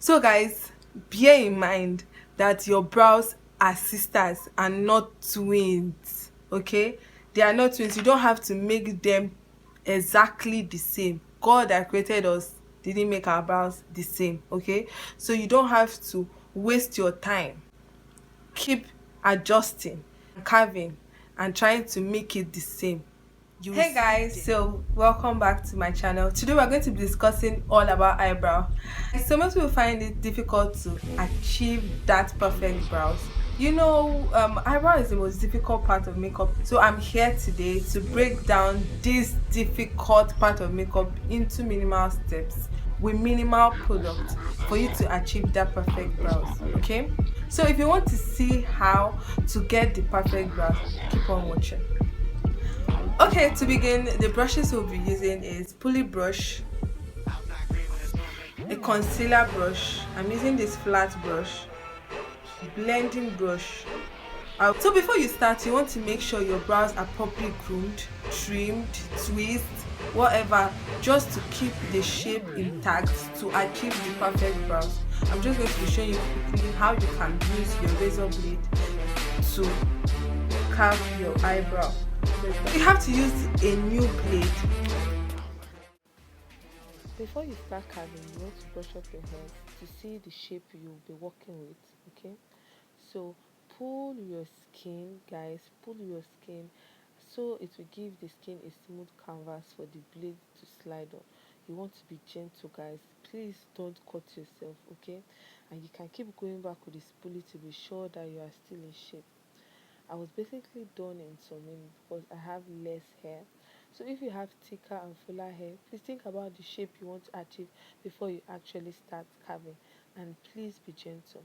So guys, bear in mind that your brows are sisters and not twins. Okay, they are not twins. You don't have to make them exactly the same. God that created us didn't make our brows the same. Okay, so you don't have to waste your time. Keep adjusting, carving, and trying to make it the same. Hey guys, so welcome back to my channel. Today we're going to be discussing all about eyebrow. So most people find it difficult to achieve that perfect brows. Eyebrow is the most difficult part of makeup. So I'm here today to break down this difficult part of makeup into minimal steps with minimal product for you to achieve that perfect brows. Okay, so if you want to see how to get the perfect brows, keep on watching. Okay, to begin, the brushes we'll be using is pulley brush, a concealer brush. I'm using this flat brush, blending brush. So before you start, you want to make sure your brows are properly groomed, trimmed, twist, whatever, just to keep the shape intact to achieve the perfect brows. I'm just going to be showing you quickly how you can use your razor blade to carve your eyebrow. You have to use a new blade. Before you start carving, you want to brush up your hair to see the shape you'll be working with. Okay, so pull your skin, guys, pull your skin so it will give the skin a smooth canvas for the blade to slide on. You want to be gentle, guys. Please don't cut yourself, okay? And you can keep going back with the spoolie to be sure that you are still in shape. I was basically done in some minutes because I have less hair. So if you have thicker and fuller hair, please think about the shape you want to achieve before you actually start carving, and please be gentle.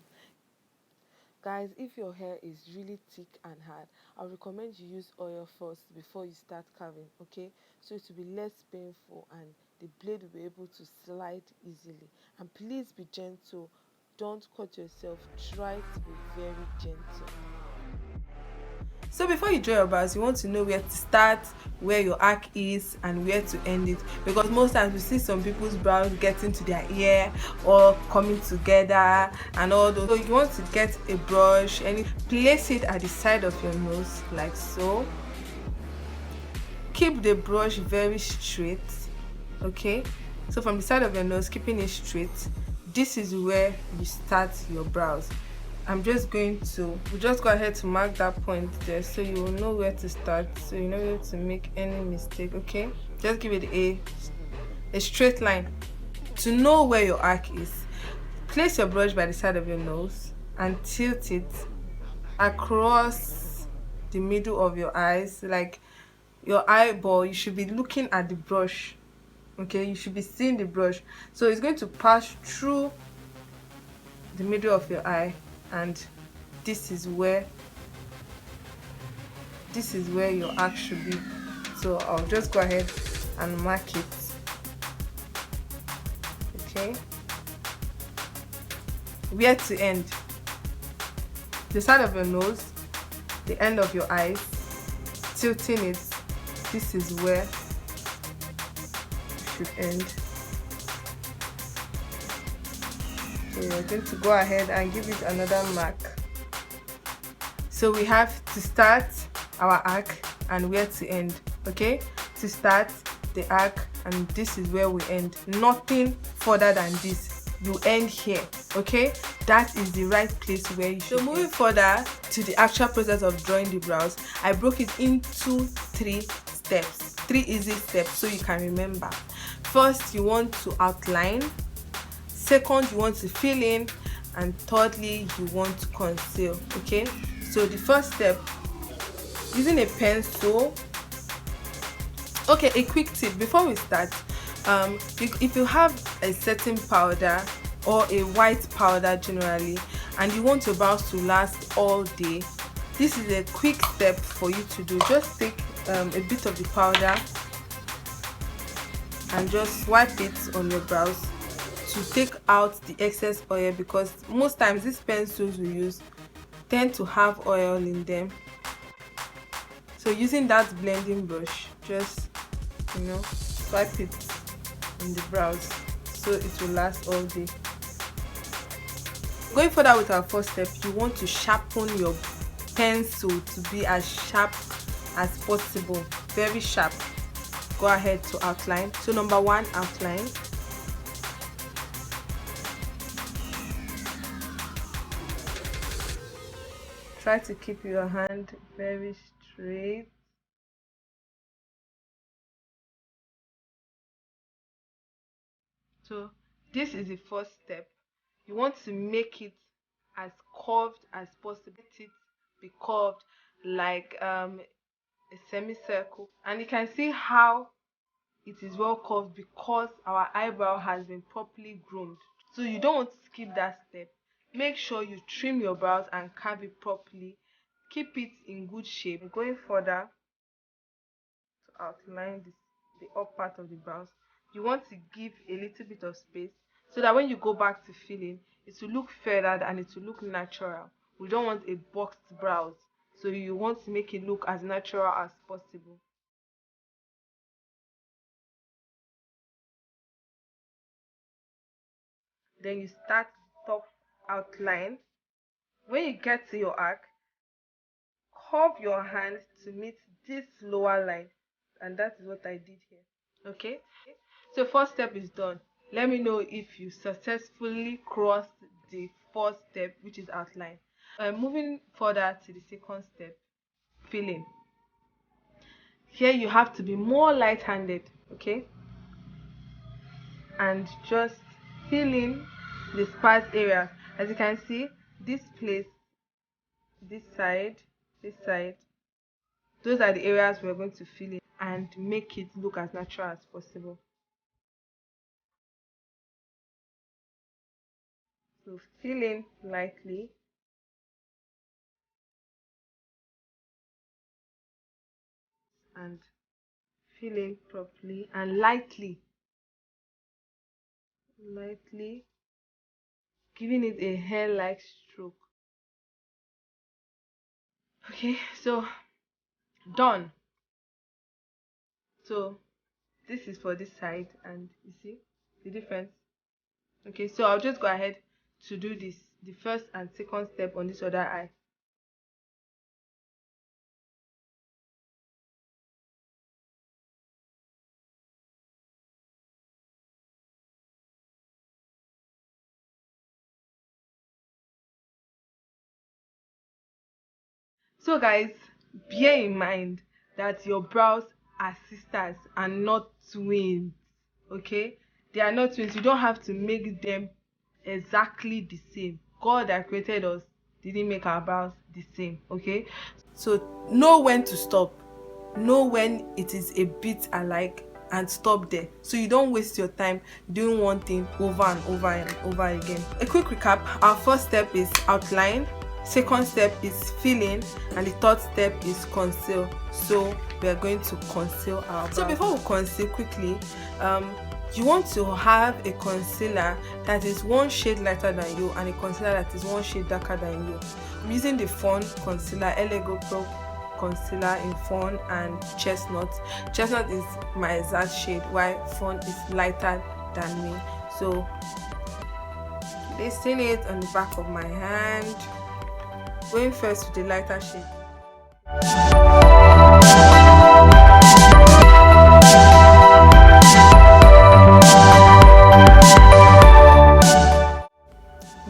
Guys, if your hair is really thick and hard, I recommend you use oil first before you start carving, okay? So it will be less painful and the blade will be able to slide easily. And please be gentle. Don't cut yourself. Try to be very gentle. So before you draw your brows, you want to know where to start, where your arc is, and where to end it, because most times we see some people's brows getting to their ear or coming together and all those. So you want to get a brush and place it at the side of your nose like so. Keep the brush very straight, okay? So from the side of your nose, keeping it straight, this is where you start your brows. I'm just going to, we'll just go ahead to mark that point there so you will know where to start, so you know where to make any mistake, okay? Just give it a straight line to know where your arc is. Place your brush by the side of your nose and tilt it across the middle of your eyes, like your eyeball. You should be looking at the brush, okay? You should be seeing the brush. So it's going to pass through the middle of your eye, and this is where your arc should be. So I'll just go ahead and mark it, okay? Where to end: the side of your nose, the end of your eyes, tilting it. This is where it should end. So we're going to go ahead and give it another mark. So we have to start our arc and where to end, okay? To start the arc, and this is where we end. Nothing further than this. You end here, okay? That is the right place where you should. So moving further to the actual process of drawing the brows, I broke it into 3 steps, 3 easy steps so you can remember. First, you want to outline. Second, you want to fill in, and thirdly, you want to conceal, okay? So the first step, using a pencil. Okay, a quick tip before we start: if you have a setting powder or a white powder generally, and you want your brows to last all day, this is a quick step for you to do. Just take a bit of the powder and just wipe it on your brows to take out the excess oil, because most times these pencils we use tend to have oil in them. So using that blending brush, just swipe it in the brows so it will last all day. Going further with our first step, you want to sharpen your pencil to be as sharp as possible, very sharp. Go ahead to outline. So number one, outline. Try to keep your hand very straight. So this is the first step. You want to make it as curved as possible. Let it be curved like a semicircle, and you can see how it is well curved because our eyebrow has been properly groomed. So you don't want to skip that step. Make sure you trim your brows and carve it properly. Keep it in good shape. Going further to outline the up part of the brows, you want to give a little bit of space so that when you go back to filling, it will look feathered and it will look natural. We don't want a boxed brows, so you want to make it look as natural as possible. Then you start top outline. When you get to your arc, curve your hand to meet this lower line, and that is what I did here. Okay, so first step is done. Let me know if you successfully crossed the first step, which is outline. Moving further to the second step, filling. Here you have to be more light-handed, okay, and just fill in the sparse areas. As you can see, this place, this side, this side, those are the areas we're going to fill in and make it look as natural as possible. So fill in lightly and fill in properly and lightly, giving it a hair-like stroke. Okay, so done. So this is for this side, and you see the difference. Okay, so I'll just go ahead to do this, the first and second step on this other eye. So guys, bear in mind that your brows are sisters and not twins. Okay, they are not twins. You don't have to make them exactly the same. God that created us didn't make our brows the same. Okay, so know when to stop, know when it is a bit alike, and stop there so you don't waste your time doing one thing over and over and over again. A quick recap: our first step is outline, second step is filling, and the third step is conceal. So we are going to conceal our brows. So before we conceal quickly, you want to have a concealer that is one shade lighter than you and a concealer that is one shade darker than you. I'm using the Fawn concealer, Lego Pro concealer in Fawn and Chestnut. Chestnut is my exact shade, while Fawn is lighter than me. So placing it on the back of my hand, going first with the lighter shade.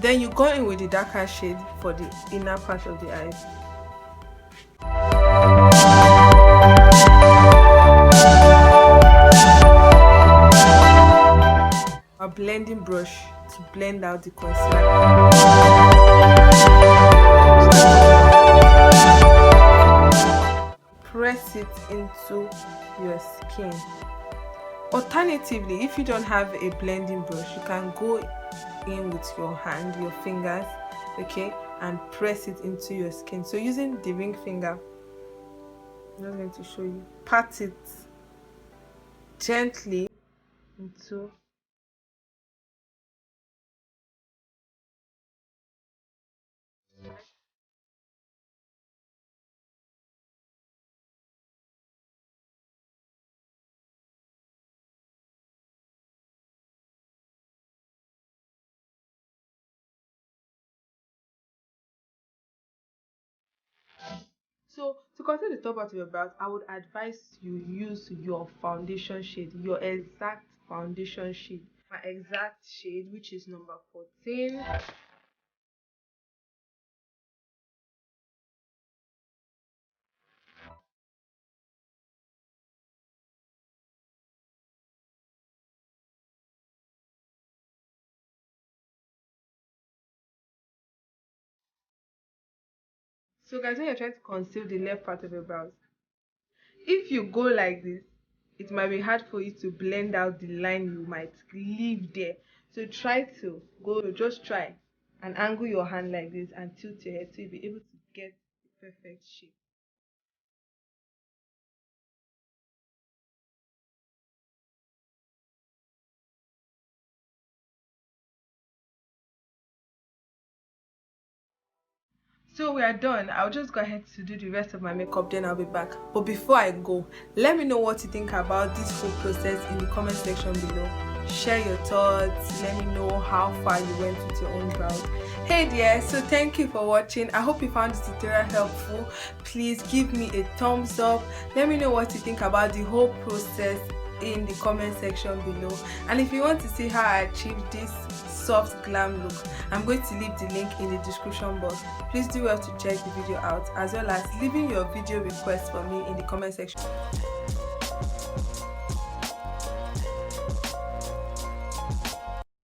Then you go in with the darker shade for the inner part of the eyes. A blending brush to blend out the concealer. Press it into your skin. Alternatively, if you don't have a blending brush, you can go in with your hand, your fingers, okay, and press it into your skin. So using the ring finger, I'm just going to show you. Pat it gently into So to conceal the top part of your brows, I would advise you use your foundation shade, your exact foundation shade. My exact shade, which is number 14. So guys, when you're trying to conceal the left part of your brows, if you go like this, it might be hard for you to blend out the line you might leave there. So try to go, just try and angle your hand like this and tilt your head so you'll be able to get the perfect shape. So we are done. I'll just go ahead to do the rest of my makeup, then I'll be back. But before I go, let me know what you think about this whole process in the comment section below. Share your thoughts. Let me know how far you went with your own brows. Hey dear, so thank you for watching. I hope you found this tutorial helpful. Please give me a thumbs up. Let me know what you think about the whole process in the comment section below. And if you want to see how I achieved this soft glam look, I'm going to leave the link in the description box. Please do well to check the video out, as well as leaving your video requests for me in the comment section.